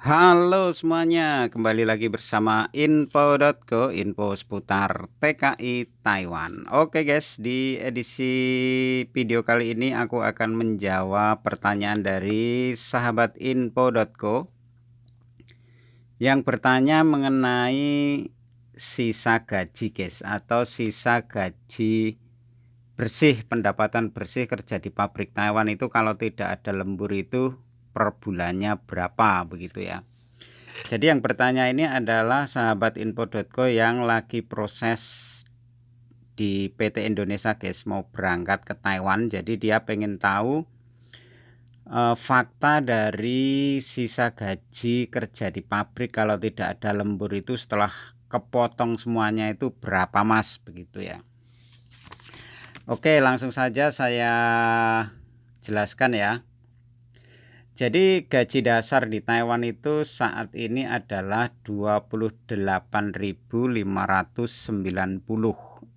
Halo semuanya, kembali lagi bersama info.co, info seputar TKI Taiwan. Oke guys, di edisi video kali ini aku akan menjawab pertanyaan dari sahabat info.co yang bertanya mengenai sisa gaji guys, atau sisa gaji bersih, pendapatan bersih kerja di pabrik Taiwan itu kalau tidak ada lembur itu per bulannya berapa begitu ya. Jadi yang bertanya ini adalah sahabat info.co yang lagi proses di PT Indonesia guys, mau berangkat ke Taiwan. Jadi dia pengen tahu fakta dari sisa gaji kerja di pabrik kalau tidak ada lembur itu setelah kepotong semuanya itu berapa mas begitu ya. Oke, langsung saja saya jelaskan ya. Jadi gaji dasar di Taiwan itu saat ini adalah 28.590.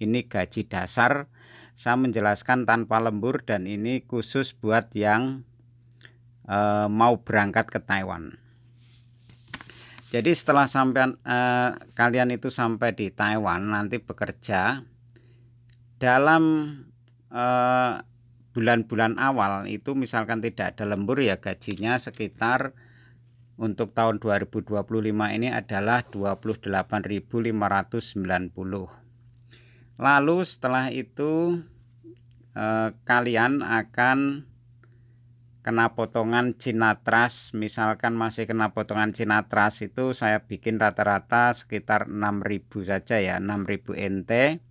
Ini gaji dasar. Saya menjelaskan tanpa lembur dan ini khusus buat yang mau berangkat ke Taiwan. Jadi setelah kalian itu sampai di Taiwan nanti bekerja dalam bulan-bulan awal itu misalkan tidak ada lembur ya gajinya sekitar untuk tahun 2025 ini adalah 28.590. Lalu setelah itu kalian akan kena potongan Cinatras. Misalkan masih kena potongan Cinatras itu saya bikin rata-rata sekitar 6.000 saja ya, 6.000 NT.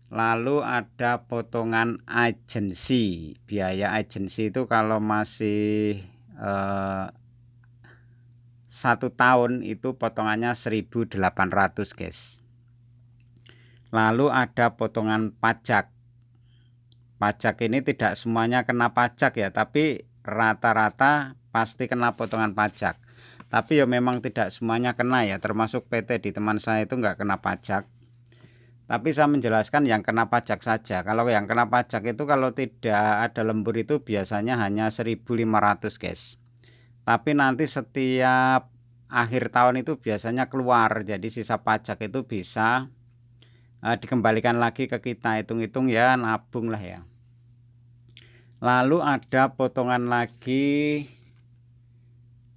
Lalu ada potongan agensi. Biaya agensi itu kalau masih 1 tahun itu potongannya 1.800 guys. Lalu ada potongan pajak. Pajak ini tidak semuanya kena pajak ya, tapi rata-rata pasti kena potongan pajak. Tapi ya memang tidak semuanya kena ya, termasuk PT di teman saya itu nggak kena pajak. Tapi saya menjelaskan yang kena pajak saja. Kalau yang kena pajak itu kalau tidak ada lembur itu biasanya hanya 1.500 guys. Tapi nanti setiap akhir tahun itu biasanya keluar. Jadi sisa pajak itu bisa dikembalikan lagi ke kita. Hitung-hitung ya, nabung lah ya. Lalu ada potongan lagi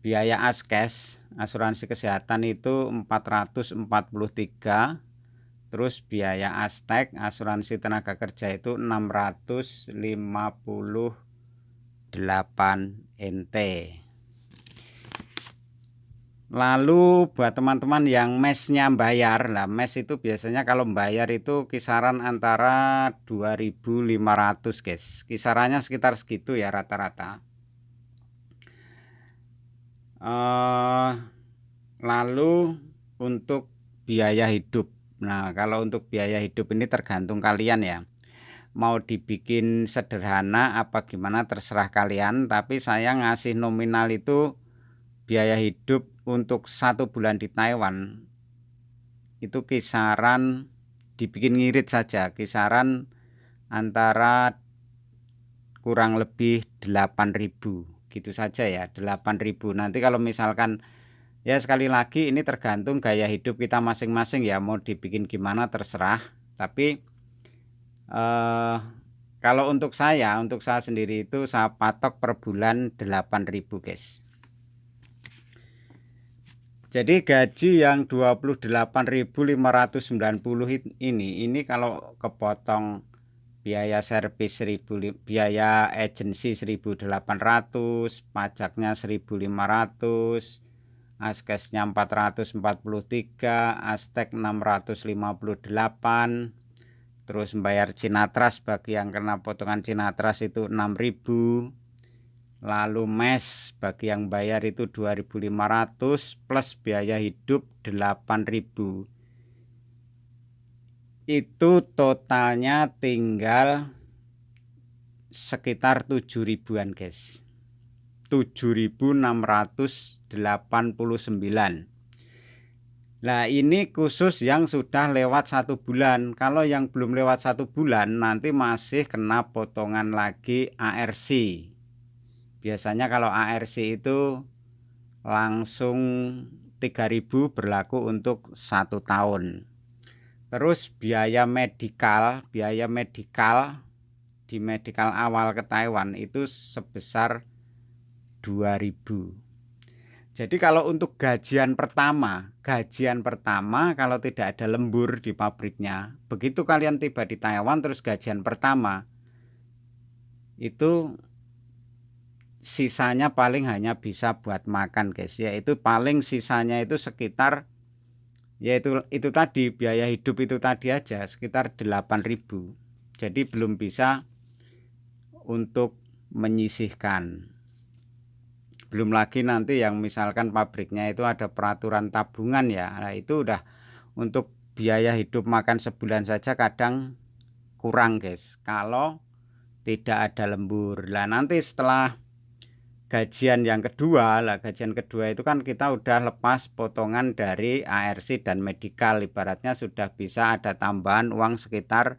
biaya askes, asuransi kesehatan itu 443. Terus biaya astek, asuransi tenaga kerja itu 658 NT. Lalu buat teman-teman yang mesnya bayar, nah mes itu biasanya kalau bayar itu kisaran antara 2.500 guys. Kisarannya sekitar segitu ya rata-rata. Lalu untuk biaya hidup. Nah, kalau untuk biaya hidup ini tergantung kalian ya. Mau dibikin sederhana apa gimana terserah kalian, tapi saya ngasih nominal itu biaya hidup untuk 1 bulan di Taiwan itu kisaran dibikin ngirit saja, kisaran antara kurang lebih 8.000 gitu saja ya, 8.000. Nanti kalau misalkan ya sekali lagi ini tergantung gaya hidup kita masing-masing ya, mau dibikin gimana terserah. Tapi kalau untuk saya sendiri itu saya patok per bulan 8.000 guys. Jadi gaji yang 28.590 ini kalau kepotong biaya servis 1.000, biaya agensi 1.800, pajaknya 1.500, askesnya 443, astek 658, terus membayar Cinatras bagi yang kena potongan Cinatras itu 6.000, lalu mes bagi yang bayar itu 2.500 plus biaya hidup 8.000. Itu totalnya tinggal sekitar 7.000-an guys, 7.689. Nah ini khusus yang sudah lewat 1 bulan. Kalau yang belum lewat 1 bulan nanti masih kena potongan lagi ARC. Biasanya kalau ARC itu langsung 3.000 berlaku untuk 1 tahun. Terus biaya medikal di medikal awal ke Taiwan itu sebesar 2.000. Jadi kalau untuk gajian pertama kalau tidak ada lembur di pabriknya, begitu kalian tiba di Taiwan terus gajian pertama itu sisanya paling hanya bisa buat makan guys, yaitu paling sisanya itu sekitar itu tadi biaya hidup itu tadi aja sekitar 8.000. Jadi belum bisa untuk menyisihkan. Belum lagi nanti yang misalkan pabriknya itu ada peraturan tabungan ya. Nah, itu udah untuk biaya hidup makan sebulan saja kadang kurang guys kalau tidak ada lembur. Lah nanti setelah gajian kedua itu kan kita udah lepas potongan dari ARC dan medikal, ibaratnya sudah bisa ada tambahan uang sekitar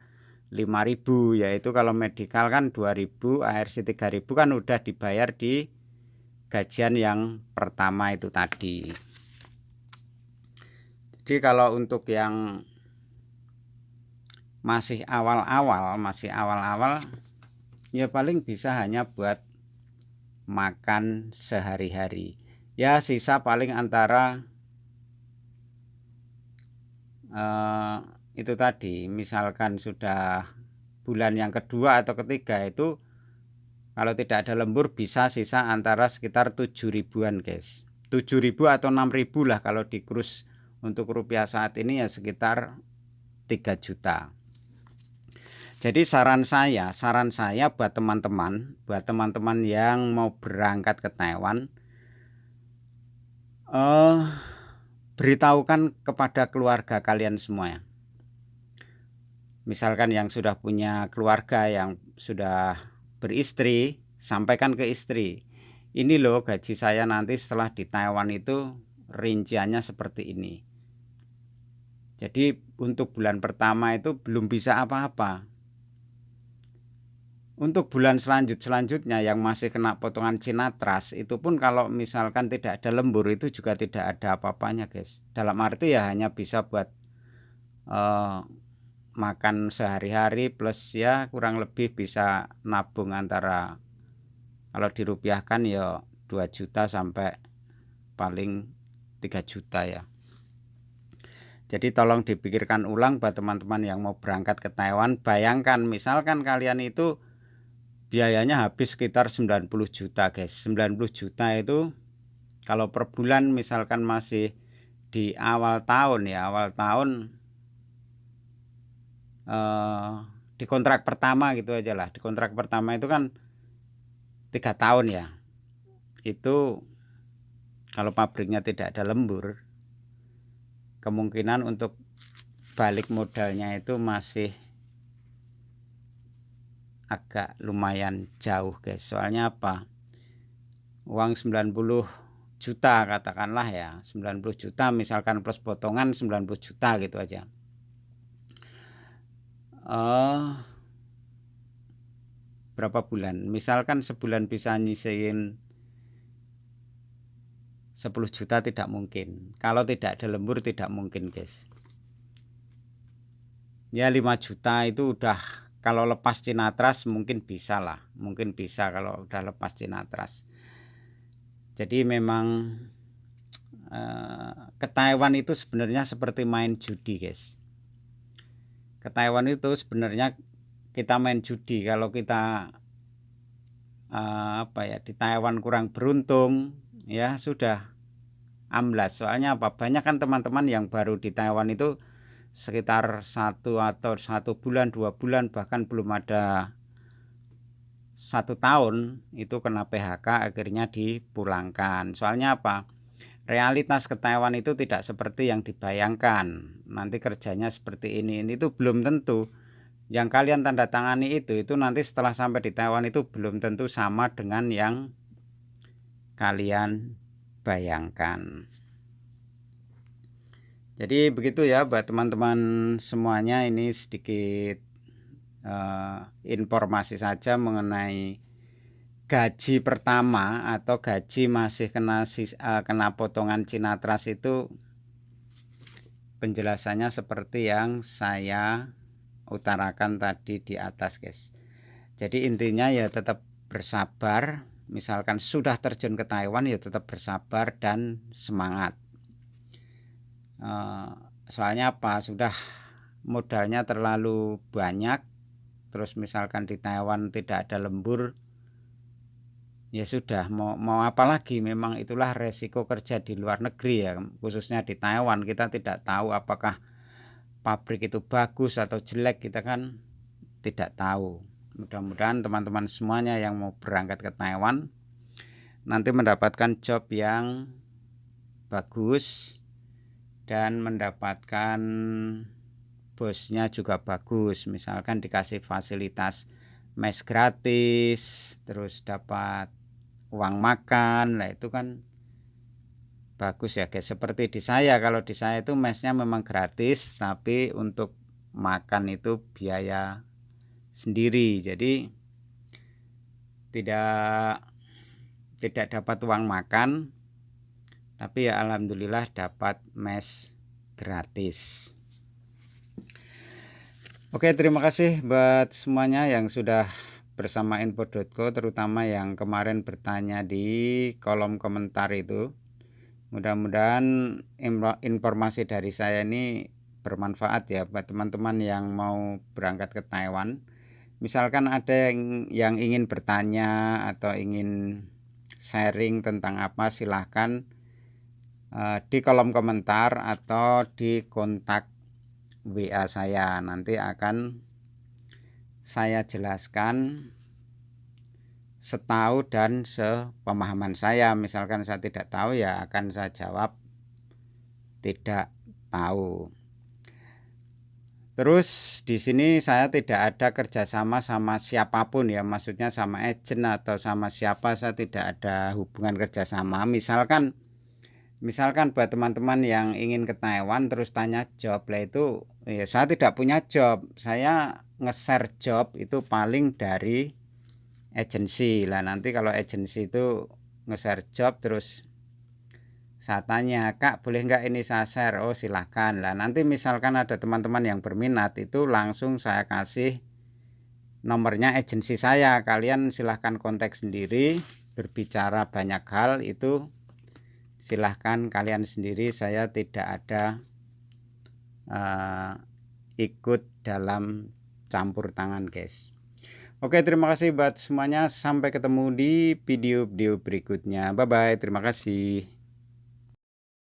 5.000, yaitu kalau medikal kan 2.000, ARC 3.000 kan udah dibayar di gajian yang pertama itu tadi. Jadi kalau untuk yang masih awal-awal ya paling bisa hanya buat makan sehari-hari. Ya sisa paling antara itu tadi, misalkan sudah bulan yang kedua atau ketiga itu kalau tidak ada lembur bisa sisa antara sekitar 7.000-an guys. 7.000 atau 6.000 lah kalau di kurs untuk rupiah saat ini ya sekitar 3 juta. Jadi saran saya buat teman-teman yang mau berangkat ke Taiwan, beritahukan kepada keluarga kalian semua ya. Misalkan yang sudah punya keluarga, yang sudah beristri, sampaikan ke istri, ini loh gaji saya nanti setelah di Taiwan itu rinciannya seperti ini. Jadi untuk bulan pertama itu belum bisa apa-apa. Untuk bulan selanjutnya yang masih kena potongan Cinatras itu pun kalau misalkan tidak ada lembur itu juga tidak ada apa-apanya guys. Dalam arti ya hanya bisa buat makan sehari-hari plus ya kurang lebih bisa nabung antara kalau dirupiahkan ya 2 juta sampai paling 3 juta ya. Jadi tolong dipikirkan ulang buat teman-teman yang mau berangkat ke Taiwan. Bayangkan misalkan kalian itu biayanya habis sekitar 90 juta guys. 90 juta itu kalau per bulan misalkan masih di awal tahun di kontrak pertama gitu aja lah. Di kontrak pertama itu kan 3 tahun ya. Itu kalau pabriknya tidak ada lembur, kemungkinan untuk balik modalnya itu masih agak lumayan jauh guys. Soalnya apa? Uang 90 juta katakanlah ya, 90 juta misalkan plus potongan 90 juta gitu aja. Berapa bulan? Misalkan sebulan bisa nyisihin 10 juta tidak mungkin. Kalau tidak ada lembur tidak mungkin guys. Ya 5 juta itu udah kalau lepas Cinatras mungkin bisa lah. Mungkin bisa kalau udah lepas Cinatras. Jadi memang ke Taiwan itu sebenarnya seperti main judi guys. Ke Taiwan itu sebenarnya kita main judi. Kalau kita di Taiwan kurang beruntung ya sudah amblas. Soalnya apa? Banyak kan teman-teman yang baru di Taiwan itu sekitar 1 bulan 2 bulan bahkan belum ada 1 tahun itu kena PHK akhirnya dipulangkan. Soalnya apa? Realitas ke Taiwan itu tidak seperti yang dibayangkan. Nanti kerjanya seperti ini itu belum tentu. Yang kalian tanda tangani itu nanti setelah sampai di Taiwan itu belum tentu sama dengan yang kalian bayangkan. Jadi begitu ya buat teman-teman semuanya, ini sedikit informasi saja mengenai gaji pertama atau gaji masih kena potongan Cinatras itu penjelasannya seperti yang saya utarakan tadi di atas, guys. Jadi intinya ya tetap bersabar. Misalkan sudah terjun ke Taiwan ya tetap bersabar dan semangat. Soalnya apa? Sudah modalnya terlalu banyak. Terus misalkan di Taiwan tidak ada lembur, ya sudah mau apa lagi. Memang itulah resiko kerja di luar negeri ya, khususnya di Taiwan. Kita tidak tahu apakah pabrik itu bagus atau jelek, kita kan tidak tahu. Mudah-mudahan teman-teman semuanya yang mau berangkat ke Taiwan nanti mendapatkan job yang bagus dan mendapatkan bosnya juga bagus. Misalkan dikasih fasilitas mes gratis, terus dapat uang makan, lah itu kan bagus ya, guys. Seperti di saya, kalau di saya itu mesnya memang gratis, tapi untuk makan itu biaya sendiri. Jadi tidak dapat uang makan, tapi ya alhamdulillah dapat mes gratis. Oke, terima kasih buat semuanya yang sudah bersama info.co, terutama yang kemarin bertanya di kolom komentar itu. Mudah-mudahan informasi dari saya ini bermanfaat ya buat teman-teman yang mau berangkat ke Taiwan. Misalkan ada yang ingin bertanya atau ingin sharing tentang apa, silahkan di kolom komentar atau di kontak WA saya. Nanti akan saya jelaskan setahu dan sepemahaman saya. Misalkan saya tidak tahu ya akan saya jawab tidak tahu. Terus di sini saya tidak ada kerjasama sama siapapun ya, maksudnya sama agent atau sama siapa, saya tidak ada hubungan kerjasama. Misalkan buat teman-teman yang ingin ke Taiwan terus tanya job, lah itu ya saya tidak punya job. Saya nge-share job itu paling dari agensi. Lah nanti kalau agensi itu nge-share job terus saya tanya, Kak boleh nggak ini saya share? Oh silahkan. Lah nanti misalkan ada teman-teman yang berminat, itu langsung saya kasih nomornya agensi saya. Kalian silahkan kontak sendiri, berbicara banyak hal itu silahkan kalian sendiri, saya tidak ada ikut dalam campur tangan, guys. Oke, terima kasih buat semuanya. Sampai ketemu di video-video berikutnya. Bye bye, terima kasih.